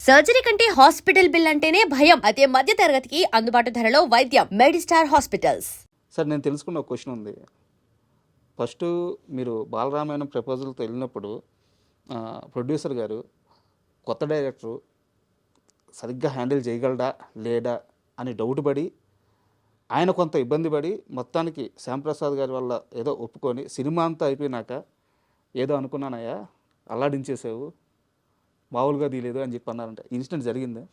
Surgery కంటే hospital bill అంటేనే భయం. అదే మధ్య తరగతికి అందుబాటు ధరలో వైద్యం. Medistar hospitals. సార్ నేను తెలుసుకున్న ఒక క్వశ్చన్ ఉంది. ఫస్ట్ మీరు బాలరామాయణం ప్రపోజల్తో వెళ్ళినప్పుడు ప్రొడ్యూసర్ గారు కొత్త డైరెక్టరు సరిగ్గా హ్యాండిల్ చేయగలడా లేడా అని డౌట్ పడి ఆయన కొంత ఇబ్బంది పడి మొత్తానికి శ్యాంప్రసాద్ గారి వల్ల ఏదో ఒప్పుకొని సినిమా అంతా అయిపోయినాక ఏదో అనుకున్నానయ్యా అల్లాడించేసావు, మామూలుగా తీయలేదు అని చెప్పి అన్నారంట. ఇన్సిడెంట్ జరిగిందా?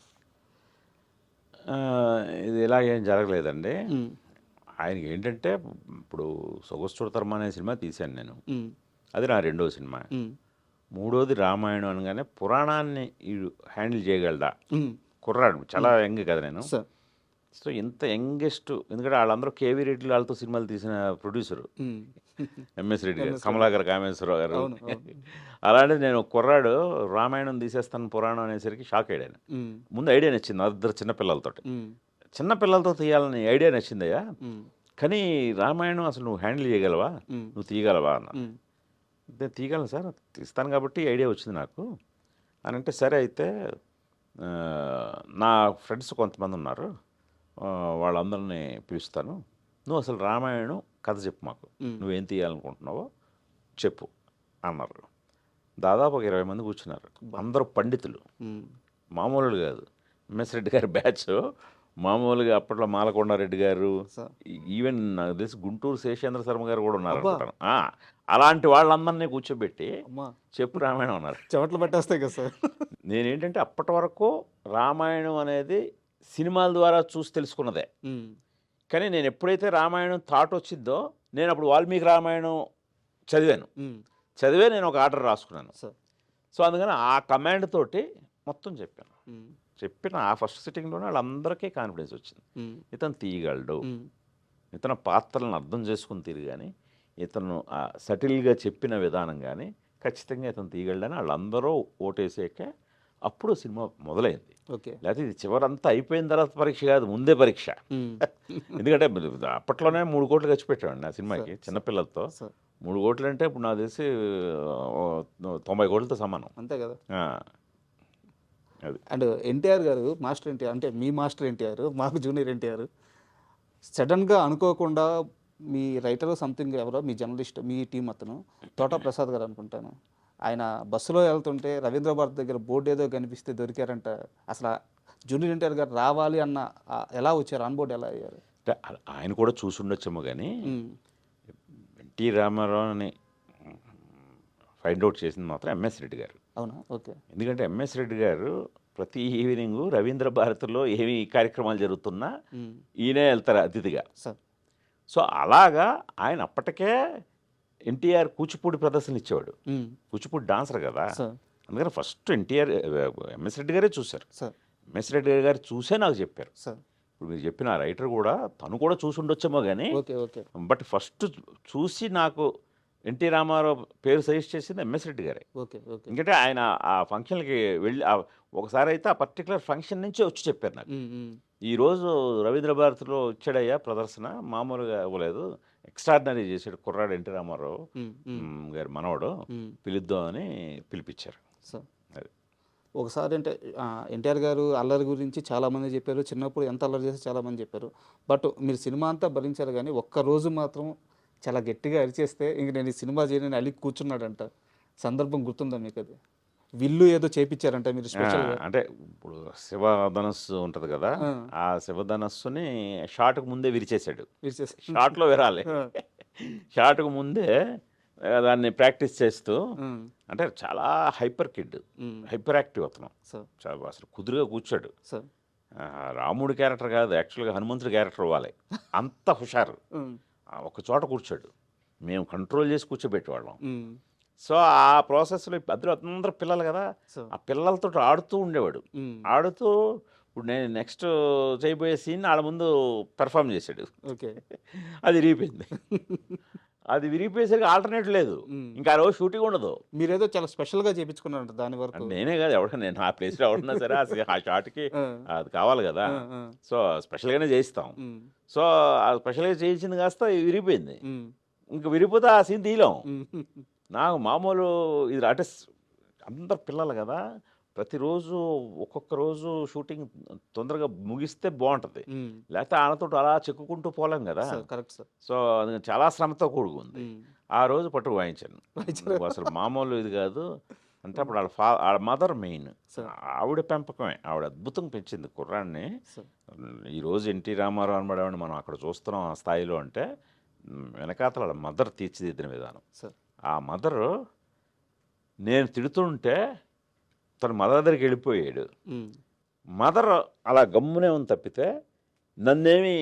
ఇది ఇలాగేం జరగలేదండి. ఆయనకి ఏంటంటే ఇప్పుడు సొగసుతరం అనే సినిమా తీశాను నేను, అది నా రెండో సినిమా. మూడోది రామాయణం అనగానే పురాణాన్ని హ్యాండిల్ చేయగలడా, కుర్రాడు చాలా యంగ్ కదా నేను. సో ఇంత యంగెస్ట్, ఎందుకంటే వాళ్ళందరూ కేవీ రెడ్డి వాళ్ళతో సినిమాలు తీసిన ప్రొడ్యూసరు ఎంఎస్ రెడ్డి గారు, కమలాకర్ కామేశ్వరరావు గారు. అలాంటిది నేను కుర్రాడు రామాయణం తీసేస్తాను పురాణం అనేసరికి షాక్ అయ్యాను. ముందు ఐడియా నచ్చింది, ఇద్దరు చిన్నపిల్లలతో తీయాలని ఐడియా నచ్చిందయ్యా, కానీ రామాయణం అసలు నువ్వు హ్యాండిల్ చేయగలవా, నువ్వు తీయగలవా అన్న. నేను తీయగలను సార్, తీస్తాను కాబట్టి ఐడియా వచ్చింది నాకు అని అంటే, సరే అయితే నా ఫ్రెండ్స్ కొంతమంది ఉన్నారు, వాళ్ళందరినీ పిలుస్తాను, నువ్వు అసలు రామాయణం కథ చెప్పు, మాకు నువ్వేం తీయాలనుకుంటున్నావో చెప్పు అన్నారు. దాదాపు ఒక 20 మంది కూర్చున్నారు, అందరూ పండితులు, మామూలు కాదు. ఎంఎస్ రెడ్డి గారి బ్యాచ్ మామూలుగా అప్పట్లో మాలకొండారెడ్డి గారు, ఈవెన్ నాకు తెలిసి గుంటూరు శేషేంద్ర శర్మ గారు కూడా ఉన్నారు అనుకుంటాను. అలాంటి వాళ్ళందరినీ కూర్చోబెట్టి చెప్పు రామాయణం అన్నారు. చెమటలు పట్టేస్తాయి కదా సార్. నేనేంటంటే అప్పటి వరకు రామాయణం అనేది సినిమాల ద్వారా చూసి తెలుసుకున్నదే, కానీ నేను ఎప్పుడైతే రామాయణం థాట్ వచ్చిందో నేను అప్పుడు వాల్మీకి రామాయణం చదివే నేను ఒక ఆర్డర్ రాసుకున్నాను. సో అందుకని ఆ కమాండ్ తోటి మొత్తం చెప్పిన ఆ ఫస్ట్ సిట్టింగ్లోనే వాళ్ళందరికీ కాన్ఫిడెన్స్ వచ్చింది, ఇతను తీయగలడు, ఇతను పాత్రలను అర్థం చేసుకుని తీరు, కానీ ఇతను సటిల్గా చెప్పిన విధానం కానీ ఖచ్చితంగా ఇతను తీయగలడని వాళ్ళందరూ ఓటేసాక అప్పుడు సినిమా మొదలైంది. లేకపోతే ఇది చివరంతా అయిపోయిన తర్వాత పరీక్ష కాదు, ముందే పరీక్ష. ఎందుకంటే అప్పట్లోనే 3 కోట్లు ఖర్చు పెట్టామండి నా సినిమాకి, చిన్నపిల్లలతో. 3 కోట్లు అంటే ఇప్పుడు నాకు తెలిసి 90 కోట్లతో సమానం, అంతే కదా. అది. అండ్ ఎన్టీఆర్ గారు, మాస్టర్ ఎన్టీఆర్ అంటే మీ మాస్టర్ ఎన్టీఆర్, మాకు జూనియర్ ఎన్టీఆర్, సడన్గా అనుకోకుండా మీ రైటర్ సంథింగ్ ఎవరో మీ జర్నలిస్ట్ మీ టీం అతను తోటా ప్రసాద్ గారు అనుకుంటాను, ఆయన బస్సులో వెళ్తుంటే రవీంద్ర భారత్ దగ్గర బోర్డు ఏదో కనిపిస్తే దొరికారంట. అసలు జూనియర్ ఎన్టీఆర్ గారు రావాలి అన్న ఎలా వచ్చారు, ఆన్ బోర్డు ఎలా అయ్యారు? ఆయన కూడా చూసి ఉండొచ్చేమో, కానీ ఎన్టీ రామారావుని ఫైండ్ అవుట్ చేసింది మాత్రం ఎంఎస్ రెడ్డి గారు. అవునా? ఓకే. ఎందుకంటే ఎంఎస్ రెడ్డి గారు ప్రతి ఈవినింగ్ రవీంద్ర భారతిలో ఏమి కార్యక్రమాలు జరుగుతున్నా ఈయనే వెళ్తారు అతిథిగా. సో అలాగా ఆయన అప్పటికే ఎన్టీఆర్ కూచిపూడి ప్రదర్శనలు ఇచ్చేవాడు, కూచిపూడి డాన్సర్ కదా. అందుకని ఫస్ట్ ఎన్టీఆర్ ఎంఎస్ రెడ్డి గారే చూశారు. ఎంఎస్ రెడ్డి గారు చూసే నాకు చెప్పారు. ఇప్పుడు మీరు చెప్పిన ఆ రైటర్ కూడా తను కూడా చూసి ఉండొచ్చేమో, కానీ బట్ ఫస్ట్ చూసి నాకు ఎన్టీ రామారావు పేరు సజెస్ట్ చేసింది ఎంఎస్ రెడ్డి గారే. ఎందుకంటే ఆయన ఆ ఫంక్షన్కి వెళ్ళి ఒకసారి అయితే ఆ పర్టికులర్ ఫంక్షన్ నుంచే వచ్చి చెప్పారు నాకు, ఈరోజు రవీంద్ర భారతిలో వచ్చాడయ్యా ప్రదర్శన, మామూలుగా ఇవ్వలేదు, ఎక్స్ట్రాడినరీ చేశాడు కుర్రాడు ఎన్టీ రామారావు గారి మనవడు, పిలుద్దామని పిలిపించారు. ఒకసారి అంటే ఎన్టీఆర్ గారు అల్లరి గురించి చాలామంది చెప్పారు, చిన్నప్పుడు ఎంత అల్లరి చేసి చాలామంది చెప్పారు. బట్ మీరు సినిమా అంతా భరించారు, కానీ ఒక్కరోజు మాత్రం చాలా గట్టిగా అరిచేస్తే ఇంక నేను ఈ సినిమా చేయని అలిగి కూర్చున్నాడంట. సందర్భం గుర్తుందా మీకు? అది విల్లు ఏదో చేపించారంట మీరు స్పెషల్. అంటే ఇప్పుడు శివధనస్సు ఉంటుంది కదా, ఆ శివధనస్సుని షాట్కు ముందే విరిచేశాడు. షాట్లో విరాలి, షాట్కు ముందే దాన్ని ప్రాక్టీస్ చేస్తూ, అంటే చాలా హైపర్ యాక్టివ్ అతను, అసలు కుదురుగా కూర్చోడు. రాముడి క్యారెక్టర్ కాదు, యాక్చువల్గా హనుమంతుడి క్యారెక్టర్ ఇవ్వాలి, అంత హుషారు. ఒక చోట కూర్చోడు, మేము కంట్రోల్ చేసి కూర్చోబెట్టేవాళ్ళం. సో ఆ ప్రాసెస్లో అందరూ పిల్లలు కదా, ఆ పిల్లలతో ఆడుతూ ఉండేవాడు. ఆడుతూ ఇప్పుడు నేను నెక్స్ట్ చేయబోయే సీన్ వాళ్ళ ముందు పెర్ఫామ్ చేశాడు. అది విరిగిపోయింది. అది విరిగిపోయేసరికి ఆల్టర్నేట్ లేదు, ఇంకా ఆ రోజు షూటింగ్ ఉండదు. మీరేదో చాలా స్పెషల్గా చేయించుకున్నారంట దాని వరకు. నేనే కాదు, ఎవడన్నా నేను ఆ ప్లేస్లో ఎవడన్నా సరే ఆ షాట్కి అది కావాలి కదా, సో స్పెషల్గానే చేయిస్తాం. సో ఆ స్పెషల్గా చేయించింది కాస్త విరిగిపోయింది. ఇంకా విరిగిపోతే ఆ సీన్ తీయలేం. నాకు మామూలు ఇది అంటే అందరు పిల్లలు కదా, ప్రతిరోజు ఒక్కొక్క రోజు షూటింగ్ తొందరగా ముగిస్తే బాగుంటుంది, లేకపోతే ఆనతో అలా చెక్కుకుంటూ పోలేం కదా. Correct sir. సో అది చాలా శ్రమతో కూడుకుంది. ఆ రోజు పట్టు వాయించాను. అసలు మామూలు ఇది కాదు. అంటే అప్పుడు వాళ్ళ మదర్ మెయిన్, ఆవిడ పెంపకమే, ఆవిడ అద్భుతంగా పెంచింది కుర్రాన్ని. ఈరోజు ఎన్టీ రామారావు అనబడేవాడిని మనం అక్కడ చూస్తున్నాం ఆ స్థాయిలో అంటే వెనకాతల వాళ్ళ మదర్ తీర్చిదిద్దిన విధానం. ఆ మదరు నేను తిడుతుంటే తన మదర్ దగ్గరికి వెళ్ళిపోయాడు. మదర్ అలా గమ్మునే ఉంది తప్పితే నన్నేమి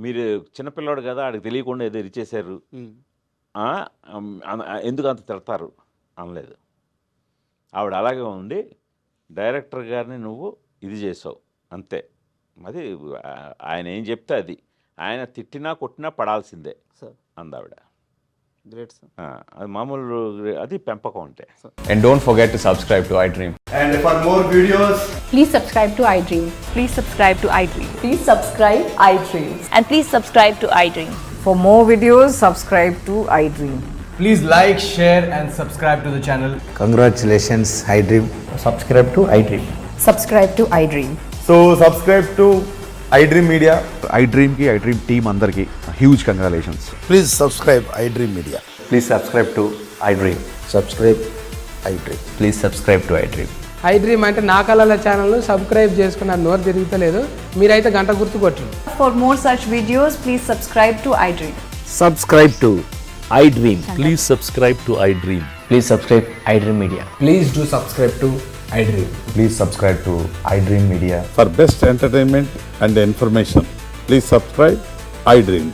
మీరు చిన్నపిల్లాడు కదా ఆడికి తెలియకుండా ఏదో ఇరిచేశారు, ఎందుకు అంత తిడతారు అనలేదు. ఆవిడ అలాగే ఉండి డైరెక్టర్ గారిని నువ్వు ఇది చేసావు అంతే, అది ఆయన ఏం చెప్తే అది, ఆయన తిట్టినా కొట్టినా పడాల్సిందే అందావిడ. Great sir. అది మామూలు, అది పెంపకం అంటే. And don't forget to subscribe to iDream. And for more videos, Please subscribe to iDream. Please subscribe to iDream. Please subscribe iDream. And please subscribe to iDream. For more videos, subscribe to iDream. please like, share and subscribe to the channel. Congratulations, iDream. Subscribe to iDream. Subscribe to iDream. So subscribe to iDream Media. iDream team అందరికి huge congratulations. Please subscribe iDream Media. Please subscribe to iDream. Subscribe iDream. Please subscribe to iDream. iDream అంటే నా కళల ఛానల్ను subscribe చేసుకున్న నోరు తిరుగుతలేదు, మీరైతే గంట గుర్తు కొట్టండి. For more such videos, please subscribe to iDream. Subscribe to iDream. Please subscribe to iDream. Please subscribe iDream Media. Please do subscribe to iDream. Please subscribe to iDream Media. For best entertainment and information, please subscribe iDream.